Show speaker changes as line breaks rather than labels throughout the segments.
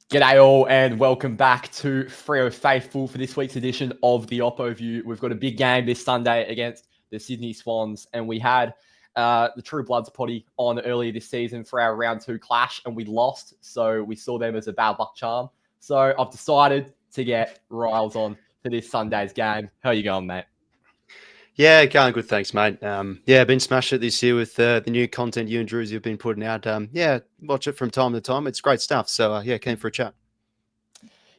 G'day all and welcome back to Freo Faithful for this week's edition of the OPPO View. We've got a big game this Sunday against the Sydney Swans, and we had the True Bloods potty on earlier this season for our round 2 clash, and we lost, so we saw them as a bad luck charm. So I've decided to get Riles on for this Sunday's game. How are you going, mate?
Yeah, going good, thanks, mate. Been smashing it this year with the new content you and Drews have been putting out. Watch it from time to time. It's great stuff. So, came for a chat.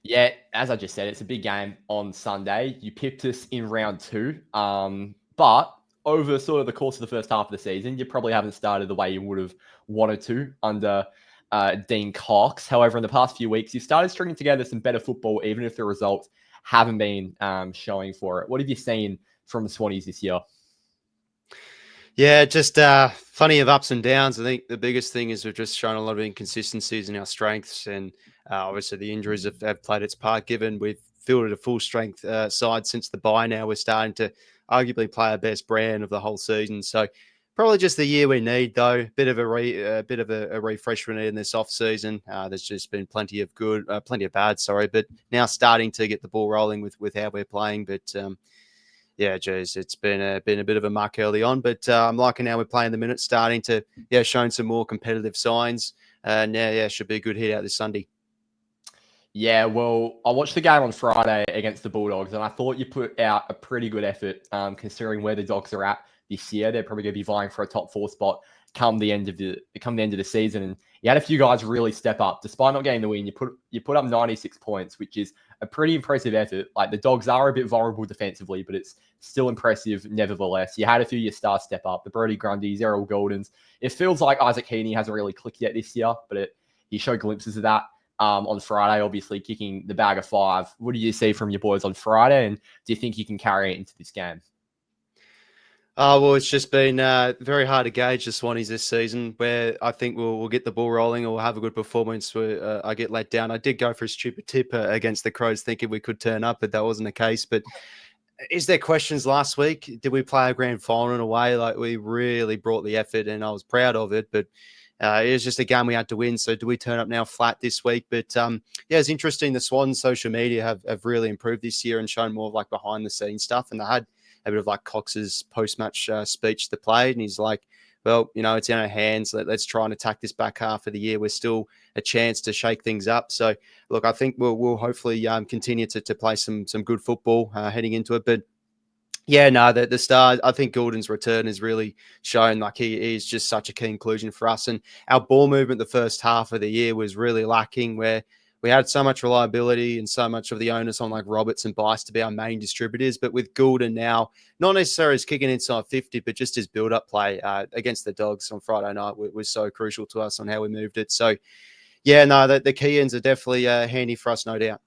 Yeah, as I just said, it's a big game on Sunday. You pipped us in round 2, but over sort of the course of the first half of the season, you probably haven't started the way you would have wanted to under Dean Cox. However, in the past few weeks, you've started stringing together some better football, even if the results haven't been showing for it. What have you seen from the Swannies this year?
Yeah, just plenty of ups and downs. I think the biggest thing is we've just shown a lot of inconsistencies in our strengths, and obviously the injuries have played its part. Given we've fielded a full strength side since the bye, now we're starting to arguably play our best brand of the whole season. So probably just the year we need, though. Bit of a refresh we need in this off season. There's just been plenty of good, plenty of bad. Sorry, but now starting to get the ball rolling with how we're playing, but. Yeah, geez, it's been a bit of a muck early on, but I'm liking how we're playing the minutes, starting to showing some more competitive signs. Should be a good hit out this Sunday.
Yeah, well, I watched the game on Friday against the Bulldogs, and I thought you put out a pretty good effort, considering where the Dogs are at this year. They're probably going to be vying for a top 4 spot come the end of the season. And you had a few guys really step up, despite not getting the win. You put up 96 points, which is a pretty impressive effort. Like, the Dogs are a bit vulnerable defensively, but it's still impressive nevertheless. You had a few of your stars step up: the Brody Grundys, Errol Goldens. It feels like Isaac Heaney hasn't really clicked yet this year, but he showed glimpses of that on Friday, obviously kicking the bag of 5. What do you see from your boys on Friday, and do you think you can carry it into this game?
Well, it's just been very hard to gauge the Swannies this season, where I think we'll get the ball rolling or we'll have a good performance where I get let down. I did go for a stupid tip against the Crows thinking we could turn up, but that wasn't the case. But is there questions last week? Did we play a grand final in a way? Like, we really brought the effort and I was proud of it, but it was just a game we had to win. So do we turn up now flat this week? But it's interesting. The Swans social media have really improved this year and shown more of like behind the scenes stuff. And they had a bit of like Cox's post-match speech to play. And he's like, well, it's in our hands. Let's try and attack this back half of the year. We're still a chance to shake things up. So, look, I think we'll hopefully continue to play some good football heading into it. But the star, I think Gordon's return has really shown like he is just such a key inclusion for us. And our ball movement the first half of the year was really lacking, where we had so much reliability and so much of the onus on like Roberts and Bice to be our main distributors. But with Gordon now, not necessarily as kicking inside 50, but just his build-up play against the Dogs on Friday night was so crucial to us on how we moved it. So, the key ends are definitely handy for us, no doubt.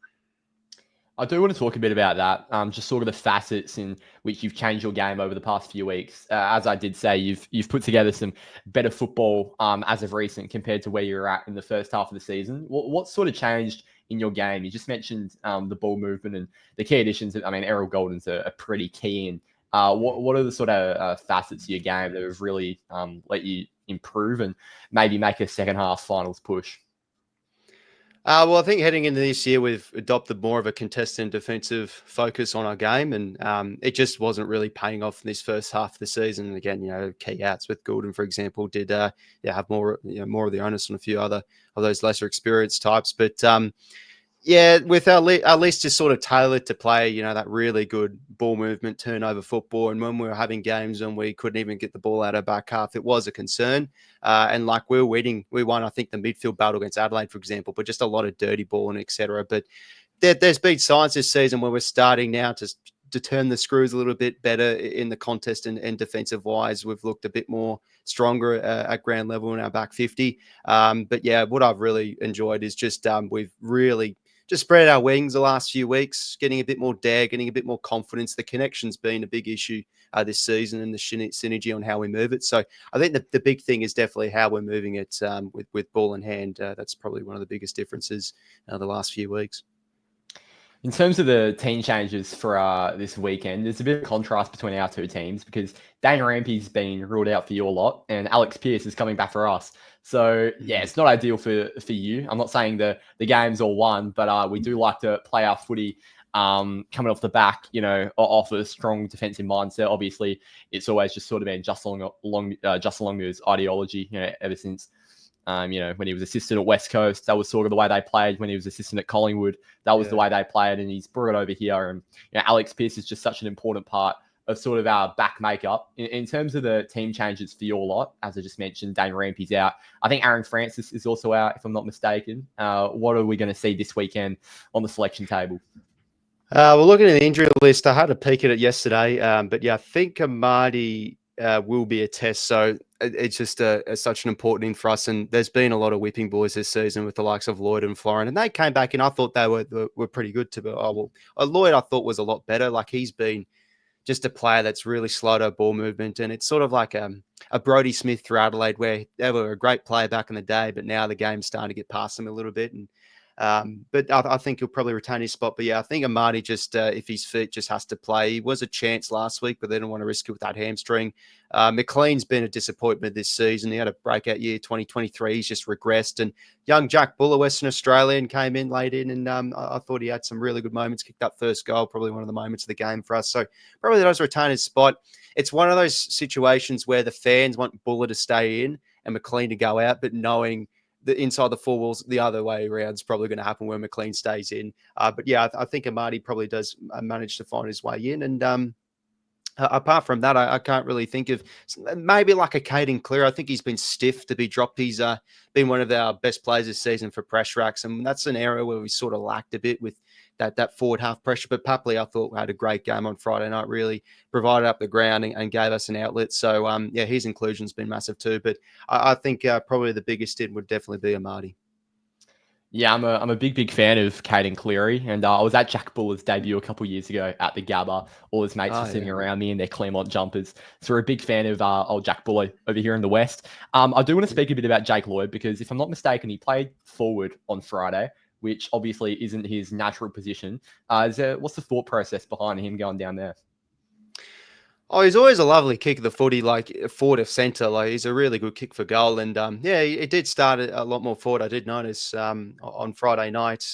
I do want to talk a bit about that, just sort of the facets in which you've changed your game over the past few weeks. As I did say, you've put together some better football as of recent compared to where you were at in the first half of the season. What sort of changed in your game? You just mentioned the ball movement and the key additions. I mean, Errol Golden's a pretty key in. What are the sort of facets of your game that have really let you improve and maybe make a second half finals push?
I think heading into this year, we've adopted more of a contested defensive focus on our game, and it just wasn't really paying off in this first half of the season. And again, key outs with Gordon, for example, did have more of the onus on a few other of those lesser experienced types. But with our list just sort of tailored to play, that really good ball movement, turnover football. And when we were having games and we couldn't even get the ball out of back half, it was a concern. And like we won, I think, the midfield battle against Adelaide, for example, but just a lot of dirty ball and etc. But there's been signs this season where we're starting now to turn the screws a little bit better in the contest and defensive wise. We've looked a bit more stronger at ground level in our back 50. What I've really enjoyed is just we've really just spread our wings the last few weeks, getting a bit more dare, getting a bit more confidence. The connection's been a big issue this season, and the synergy on how we move it. So I think the big thing is definitely how we're moving it with ball in hand. That's probably one of the biggest differences the last few weeks.
In terms of the team changes for this weekend, there's a bit of contrast between our two teams because Dane Rampy's been ruled out for you a lot, and Alex Pearce is coming back for us. So yeah, it's not ideal for you. I'm not saying the game's all won, but we do like to play our footy coming off the back, off a strong defensive mindset. Obviously, it's always just sort of been Justin Longmuir's ideology, ever since. When he was assistant at West Coast, that was sort of the way they played. When he was assistant at Collingwood, that was the way they played, and he's brought it over here. And Alex Pearce is just such an important part of sort of our back makeup. In terms of the team changes for your lot, as I just mentioned, Dane Rampy's out. I think Aaron Francis is also out, if I'm not mistaken. What are we going to see this weekend on the selection table?
Well, looking at the injury list, I had a peek at it yesterday, but yeah, I think Amadi will be a test. So it's just such an important in for us. And there's been a lot of whipping boys this season with the likes of Lloyd and Florin, and they came back and I thought they were pretty good to be. Lloyd I thought was a lot better. Like he's been just a player that's really slow to ball movement, and it's sort of like a Brodie Smith through Adelaide, where they were a great player back in the day, but now the game's starting to get past them a little bit. And but I think he'll probably retain his spot. But yeah, I think Amadi just, if his feet just has to play, he was a chance last week, but they didn't want to risk it with that hamstring. McLean's been a disappointment this season. He had a breakout year, 2023. He's just regressed. And young Jack Buller, Western Australian, came in late in, and I thought he had some really good moments. Kicked that first goal, probably one of the moments of the game for us. So probably does retain his spot. It's one of those situations where the fans want Buller to stay in and McLean to go out, but knowing the inside the four walls, the other way around is probably going to happen when McLean stays in. But yeah, I think Amadi probably does manage to find his way in. And apart from that, I can't really think of maybe like a Caden Clear. I think he's been stiff to be dropped. He's been one of our best players this season for pressure racks, and that's an area where we sort of lacked a bit with that forward half pressure. But Papley, I thought, had a great game on Friday night, really provided up the ground and gave us an outlet. So yeah, his inclusion's been massive too. But I think probably the biggest in would definitely be Amadi.
Yeah, I'm a big fan of Caden Cleary, and I was at Jack Buller's debut a couple of years ago at the Gabba. All his mates were sitting around me in their Claremont jumpers. So we're a big fan of old Jack Buller over here in the West. I do want to speak a bit about Jake Lloyd because if I'm not mistaken, he played forward on Friday, which obviously isn't his natural position. What's the thought process behind him going down there?
Oh, he's always a lovely kick of the footy, like forward of centre. Like he's a really good kick for goal. And yeah, he did start a lot more forward. I did notice on Friday night.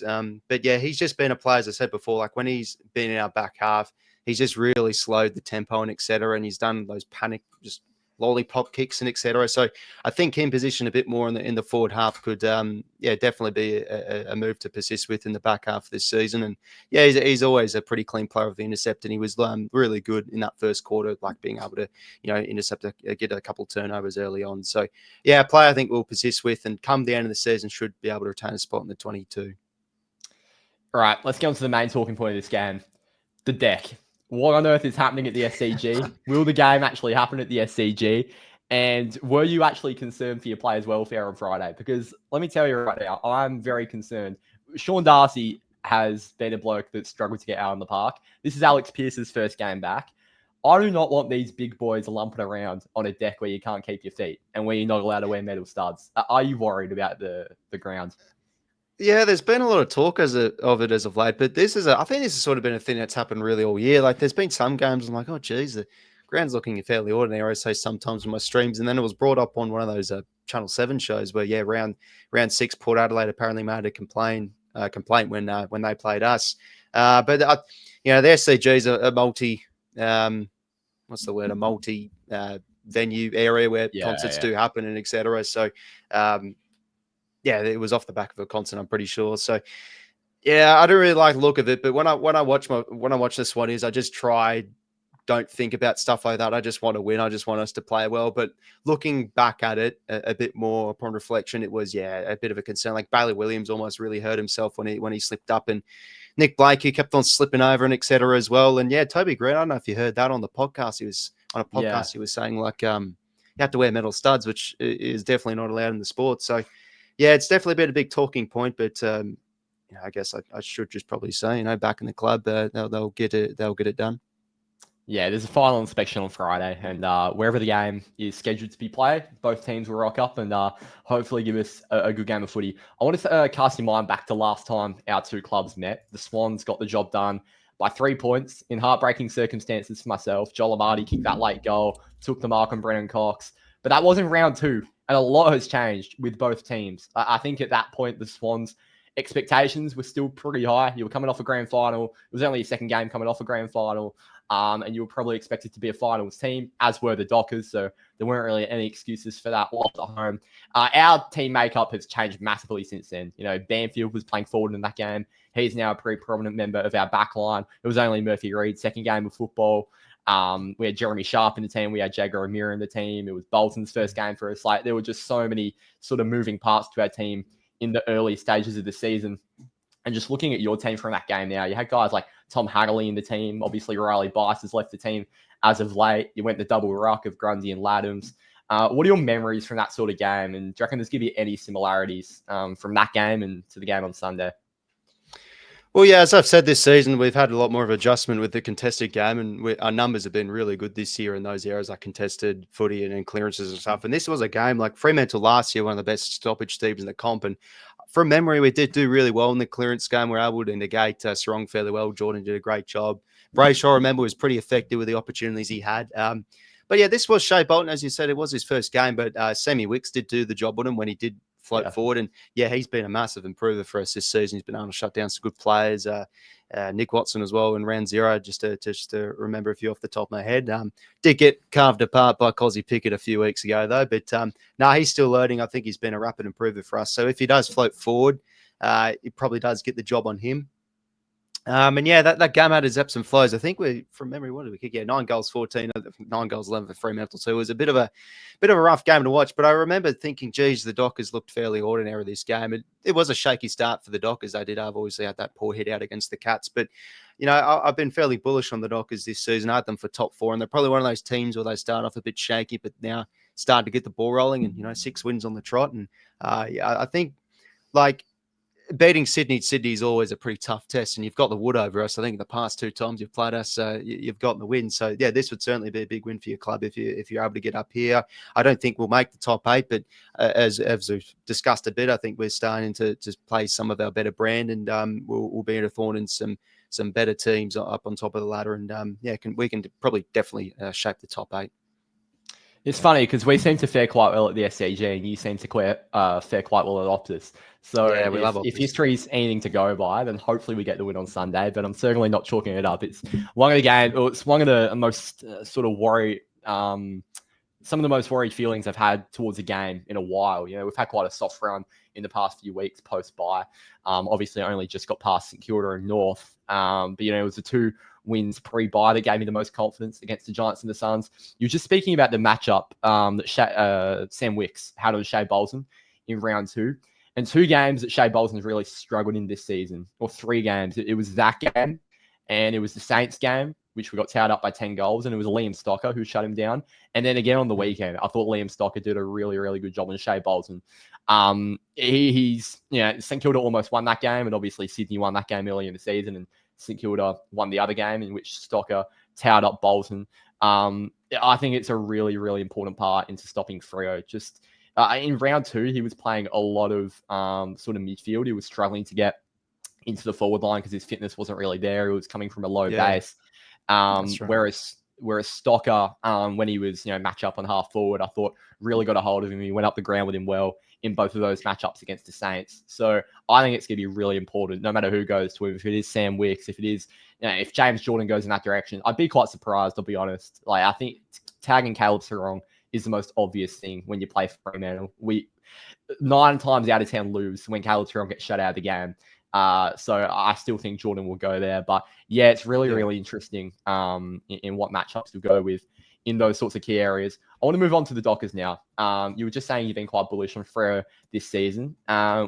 But yeah, he's just been a player, as I said before, like when he's been in our back half, he's just really slowed the tempo and etc. And he's done those panic, just lollipop kicks and etc. So I think him positioned a bit more in the forward half could yeah, definitely be a move to persist with in the back half of this season. And yeah, he's always a pretty clean player of the intercept, and he was really good in that first quarter, like being able to intercept, get a couple of turnovers early on. So yeah, a player I think we'll persist with, and come the end of the season should be able to retain a spot in the 22.
All right, let's get on to the main talking point of this game. The deck. What on earth is happening at the SCG? Will the game actually happen at the SCG? And were you actually concerned for your players' welfare on Friday? Because let me tell you right now, I'm very concerned. Sean Darcy has been a bloke that struggled to get out in the park. This is Alex Pearce's first game back. I do not want these big boys lumping around on a deck where you can't keep your feet and where you're not allowed to wear metal studs. Are you worried about the ground?
Yeah, there's been a lot of talk of it as of late, but I think this has sort of been a thing that's happened really all year. Like there's been some games I'm like, oh geez, the ground's looking fairly ordinary. I say sometimes in my streams, and then it was brought up on one of those Channel 7 shows where yeah, round 6, Port Adelaide apparently made a complaint when they played us. But the SCG is a multi what's the word, a multi venue area where concerts do happen and etc. So yeah, it was off the back of a concert, I'm pretty sure. So, yeah, I don't really like the look of it. But when I watch the Swannies, I just don't think about stuff like that. I just want to win. I just want us to play well. But looking back at it a bit more upon reflection, it was a bit of a concern. Like Bailey Williams almost really hurt himself when he slipped up, and Nick Blake, he kept on slipping over and etc. as well. And yeah, Toby Green, I don't know if you heard that on the podcast. He was saying like you have to wear metal studs, which is definitely not allowed in the sport. So. Yeah, it's definitely been a big talking point, but I guess I should just probably say, back in the club, they'll get it done.
Yeah, there's a final inspection on Friday, and wherever the game is scheduled to be played, both teams will rock up and hopefully give us a good game of footy. I want to cast your mind back to last time our two clubs met. The Swans got the job done by 3 points in heartbreaking circumstances for myself. Joel Amadi kicked that late goal, took the mark on Brennan Cox, but that wasn't round two, and a lot has changed with both teams. I think at that point, the Swans' expectations were still pretty high. You were coming off a grand final. It was only your second game coming off a grand final. And you were probably expected to be a finals team, as were the Dockers. So there weren't really any excuses for that whilst at home. Our team makeup has changed massively since then. You know, Banfield was playing forward in that game. He's now a pretty prominent member of our back line. It was only Murphy Reed's second game of football. We had Jeremy Sharp in the team. We had Jagger O'Meara in the team. It was Bolton's first game for us. Like, there were just so many sort of moving parts to our team in the early stages of the season. And just looking at your team from that game now, you had guys like Tom Haggerty in the team. Obviously, Riley Bice has left the team as of late. You went the double ruck of Grundy and Laddams. What are your memories from that sort of game? And do you reckon there's going to be any similarities from that game and to the game on Sunday?
Well, yeah, as I've said this season, we've had a lot more of adjustment with the contested game, and our numbers have been really good this year in those areas like contested footy and clearances and stuff. And this was a game like Fremantle last year, one of the best stoppage teams in the comp. And from memory, we did do really well in the clearance game. We were able to negate Sarong fairly well. Jordan did a great job. Brayshaw, I remember, was pretty effective with the opportunities he had. But yeah, this was Shea Bolton, as you said, it was his first game, but Sammy Wicks did do the job on him when he did float forward. And yeah, he's been a massive improver for us this season. He's been able to shut down some good players. Nick Watson as well in round zero, just to remember a few off the top of my head. Did get carved apart by Cozzy Pickett a few weeks ago, though. But no, he's still learning. I think he's been a rapid improver for us. So if he does float forward, it probably does get the job on him. And yeah, that game had its ebbs and flows. I think from memory, what did we kick? Yeah, 9 goals, 14, 9 goals, 11 for Fremantle. So it was a bit of a rough game to watch. But I remember thinking, geez, the Dockers looked fairly ordinary this game. It was a shaky start for the Dockers. They did have obviously had that poor hit out against the Cats. But, you know, I've been fairly bullish on the Dockers this season. I had them for top 4. And they're probably one of those teams where they start off a bit shaky, but now starting to get the ball rolling and, you know, 6 wins on the trot. And yeah, I think, like, beating Sydney is always a pretty tough test, and you've got the wood over us. I think the past 2 times you've played us, you've gotten the win. So yeah, this would certainly be a big win for your club if you're able to get up here. I don't think we'll make the top 8, but as we've discussed a bit, I think we're starting to play some of our better brand, and we'll be in a thorn in some better teams up on top of the ladder, and yeah, we can probably definitely shape the top 8.
It's funny because we seem to fare quite well at the SCG, and you seem to fare quite well at Optus. So
yeah, we love Optus.
If history's anything to go by, then hopefully we get the win on Sunday. But I'm certainly not chalking it up. It's one of the games. It's one of the most sort of worry. Some of the most worried feelings I've had towards a game in a while. You know, we've had quite a soft run in the past few weeks post-bye. Obviously, only just got past St Kilda and North. But, you know, it was the 2 wins pre-bye that gave me the most confidence against the Giants and the Suns. You were just speaking about the matchup that Sam Wicks had on Shea Bolton in round 2. And 2 games that Shea Bolton's really struggled in this season, or 3 games. It was that game, and it was the Saints game, which we got towed up by 10 goals, and it was Liam Stocker who shut him down. And then again on the weekend, I thought Liam Stocker did a really, really good job on Shea Bolton. He's, you know, St Kilda almost won that game, and obviously Sydney won that game early in the season, and St Kilda won the other game in which Stocker towed up Bolton. I think it's a really, really important part into stopping Freo. Just in round 2, he was playing a lot of sort of midfield. He was struggling to get into the forward line because his fitness wasn't really there. He was coming from a low base. Right. Whereas Stocker, when he was, you know, match up on half forward, I thought really got a hold of him. He went up the ground with him well in both of those matchups against the Saints. So I think it's going to be really important, no matter who goes to him. If it is Sam Wicks, if it is, you know, if James Jordan goes in that direction, I'd be quite surprised, I'll be honest. Like, I think tagging Caleb Sarong is the most obvious thing when you play Fremantle. We 9 times out of 10 lose when Caleb Sarong gets shut out of the game. So I still think Jordan will go there. But yeah, it's really, really interesting in what matchups to go with in those sorts of key areas. I want to move on to the Dockers now. You were just saying you've been quite bullish on Freo this season.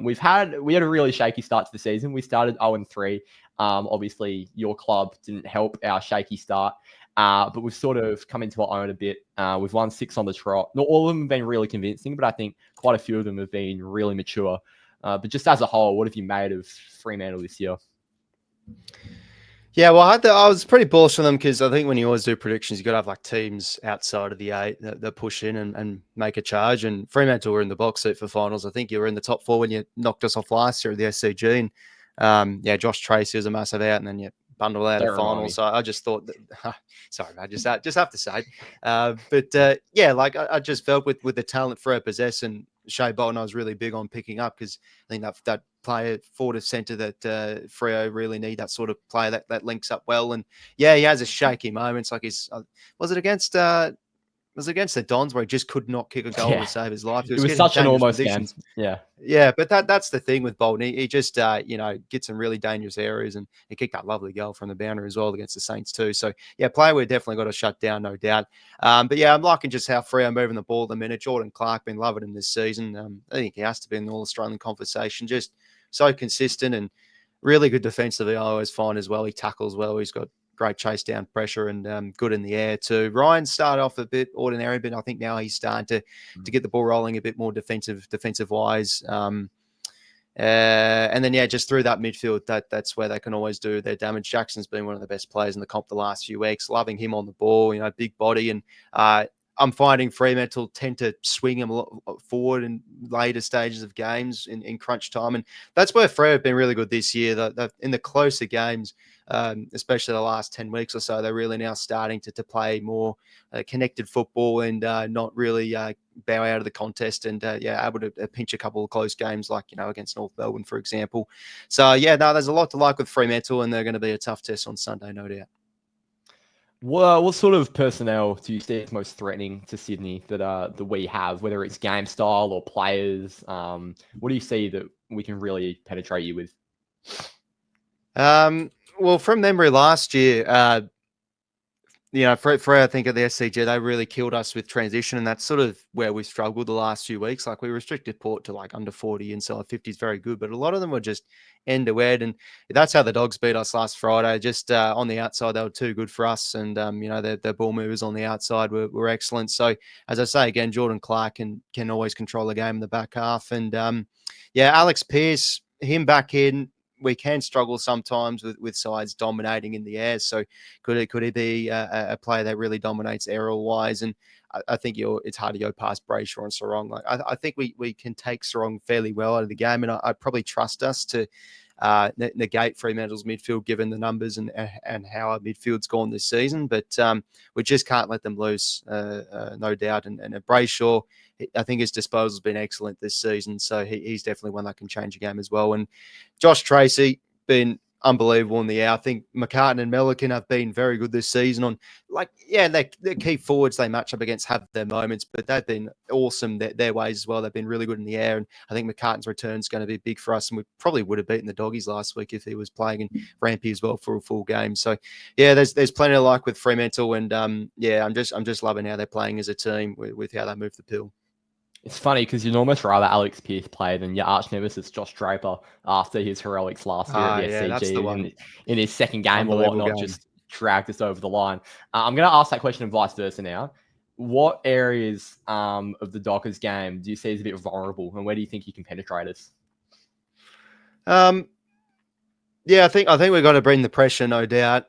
We had a really shaky start to the season. We started 0-3. Obviously, your club didn't help our shaky start. But we've sort of come into our own a bit. We've won 6 on the trot. Not all of them have been really convincing, but I think quite a few of them have been really mature. But just as a whole, what have you made of Fremantle this year?
Yeah, well, I was pretty bullish on them because I think when you always do predictions, you got to have like teams outside of the eight that push in and make a charge. And Fremantle were in the box seat for finals. I think you were in the top four when you knocked us off last year at the SCG. And yeah, Josh Tracy was a massive out, and then you bundle out of
Don't
the
remind
finals.
me.
So I just thought that, sorry, I just have to say it. Yeah, like I just felt with the talent Freo possess and Shea Bolton, I was really big on picking up because I think that player forward of centre that Freo really need, that sort of player that links up well. And yeah, he has a shaky moments like his was it against the Dons where he just could not kick a goal to
Yeah,
save his life. He
it
was
was
getting
such an
dangerous
almost game.
positions.
Yeah.
Yeah, but that's the thing with Bolton. He just gets some really dangerous areas, and he kicked that lovely goal from the boundary as well against the Saints too. So yeah, player we're definitely got to shut down, no doubt. But yeah, I'm liking just how Freo moving the ball at the minute. Jordan Clark been loving him this season. I think he has to be in the All Australian conversation. Just so consistent and really good defensively. I always find as well. He tackles well. He's got great chase down pressure and good in the air too. Ryan started off a bit ordinary, but I think now he's starting to get the ball rolling a bit more defensive wise. And then yeah, just through that midfield, that's where they can always do their damage. Jackson's been one of the best players in the comp the last few weeks. Loving him on the ball, big body, and I'm finding Fremantle tend to swing him a lot forward in later stages of games in crunch time, and that's where Freo have been really good this year. In the closer games, especially the last 10 weeks or so, they're really now starting to play more connected football and not really bow out of the contest and able to pinch a couple of close games like against North Melbourne, for example. So yeah, no, there's a lot to like with Fremantle, and they're going to be a tough test on Sunday, no doubt.
What sort of personnel do you see as most threatening to Sydney that we have, whether it's game style or players? What do you see that we can really penetrate you with?
Well, from memory last year, for I think at the SCG, they really killed us with transition, and that's sort of where we struggled the last few weeks. Like we restricted Port to like under 40, inside 50 is very good, but a lot of them were just end to end, and that's how the Dogs beat us last Friday. Just on the outside, they were too good for us, and their ball movers on the outside were excellent. So as I say again, Jordan Clark can always control the game in the back half, and Alex Pearce, him back in. We can struggle sometimes with sides dominating in the air. So could it be a player that really dominates aerial wise? And I think it's hard to go past Brayshaw and Sarong. Like I think we can take Sarong fairly well out of the game, and I'd probably trust us to negate Fremantle's midfield given the numbers and how our midfield's gone this season. But we just can't let them loose, no doubt. And Brayshaw, I think his disposal's been excellent this season, so he's definitely one that can change a game as well. And Josh Tracy been unbelievable in the air. I think McCartan and Melican have been very good this season. On they're key forwards they match up against have their moments, but they've been awesome their ways as well. They've been really good in the air, and I think McCartan's return is going to be big for us. And we probably would have beaten the Doggies last week if he was playing in Rampy as well for a full game. So yeah, there's plenty to like with Fremantle, and I'm just loving how they're playing as a team with how they move the pill.
It's funny because you'd almost rather Alex Pearce play than your arch nemesis Josh Draper after his heroics last year at the
Yeah, that's the
SCG
one.
in his second game or
Unbelievable
whatnot,
game.
just dragged us over the line. I'm going to ask that question and vice versa now. What areas of the Dockers game do you see as a bit vulnerable, and where do you think you can penetrate us?
Yeah, I think we're going to bring the pressure, no doubt.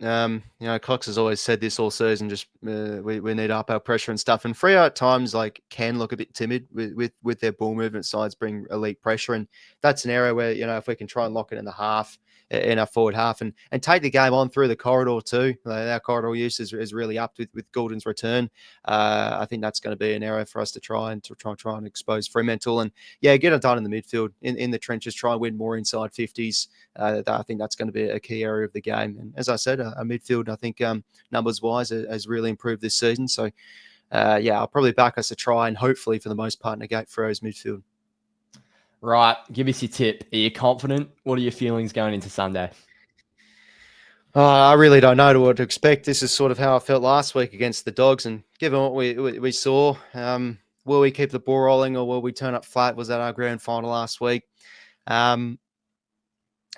Cox has always said this all season. Just we need to up our pressure and stuff. And Freo at times can look a bit timid with their ball movement sides bring elite pressure, and that's an area where if we can try and lock it in the half, in our forward half, and take the game on through the corridor too. Our corridor use is really upped with Goulden's return. I think that's going to be an area for us to try and expose Fremantle, and get it done in the midfield, in the trenches, try and win more inside 50s. I think that's going to be a key area of the game. And as I said, our midfield, I think numbers wise, has really improved this season. So I'll probably back us to try and hopefully for the most part negate Freo's midfield.
Right, give us your tip. Are you confident? What are your feelings going into Sunday?
I really don't know what to expect. This is sort of how I felt last week against the Dogs, and given what we saw, will we keep the ball rolling or will we turn up flat? Was that our grand final last week?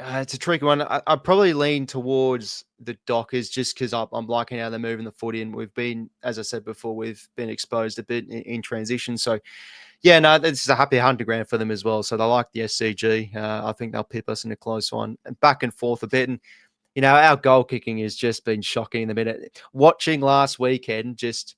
It's a tricky one. I probably lean towards the Dockers just because I'm liking how they're moving the footy, and we've been, as I said before, we've been exposed a bit in transition. So yeah, no, this is a happy 100 grand for them as well. So they like the SCG. I think they'll pip us in a close one and back and forth a bit. And you know, our goal kicking has just been shocking in the minute. Watching last weekend, just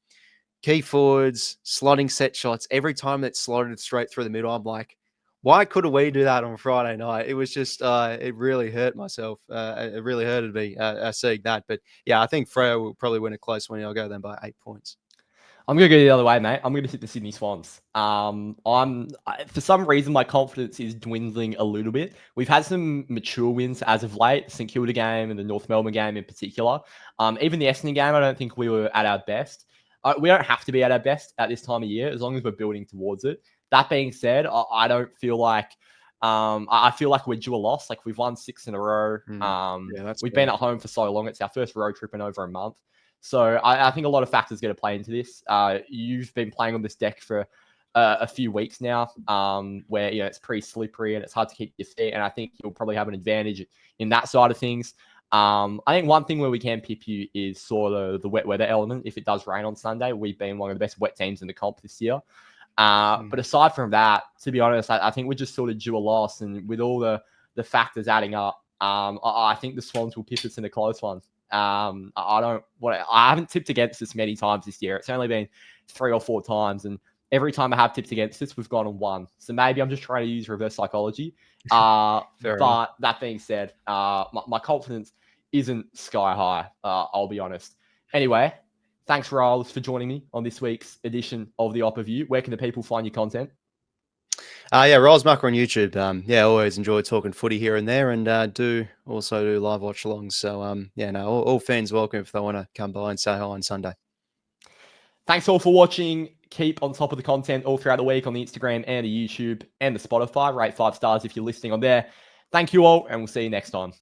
key forwards, slotting set shots. Every time that slotted straight through the middle, I'm like, why couldn't we do that on Friday night? It was just, it really hurt myself. It really hurted me seeing that. But yeah, I think Freo will probably win a close one. I'll go then by 8 points.
I'm gonna go the other way, mate. I'm gonna hit the Sydney Swans. For some reason my confidence is dwindling a little bit. We've had some mature wins as of late, St Kilda game and the North Melbourne game in particular. Even the Essendon game, I don't think we were at our best. We don't have to be at our best at this time of year as long as we're building towards it. That being said, I don't feel like I feel like we're due a loss. Like we've won 6 in a row. We've been at home for so long. It's our first road trip in over a month. So I think a lot of factors going to play into this. You've been playing on this deck for a few weeks now, where it's pretty slippery and it's hard to keep your feet. And I think you'll probably have an advantage in that side of things. I think one thing where we can pip you is sort of the wet weather element. If it does rain on Sunday, we've been one of the best wet teams in the comp this year. But aside from that, to be honest, I think we're just sort of due a loss. And with all the factors adding up, I think the Swans will pip us in a close one. I haven't tipped against this many times this year. It's only been 3 or 4 times, and every time I have tipped against this, we've gone on 1. So maybe I'm just trying to use reverse psychology. But that being said, my confidence isn't sky high. I'll be honest. Anyway, thanks, Riles, for joining me on this week's edition of the OPPO. Where can the people find your content?
Yeah, Riles Mucker on YouTube. Always enjoy talking footy here and there, and do also do live watch alongs. So all fans welcome if they want to come by and say hi on Sunday.
Thanks all for watching. Keep on top of the content all throughout the week on the Instagram and the YouTube and the Spotify. Rate 5 stars if you're listening on there. Thank you all, and we'll see you next time.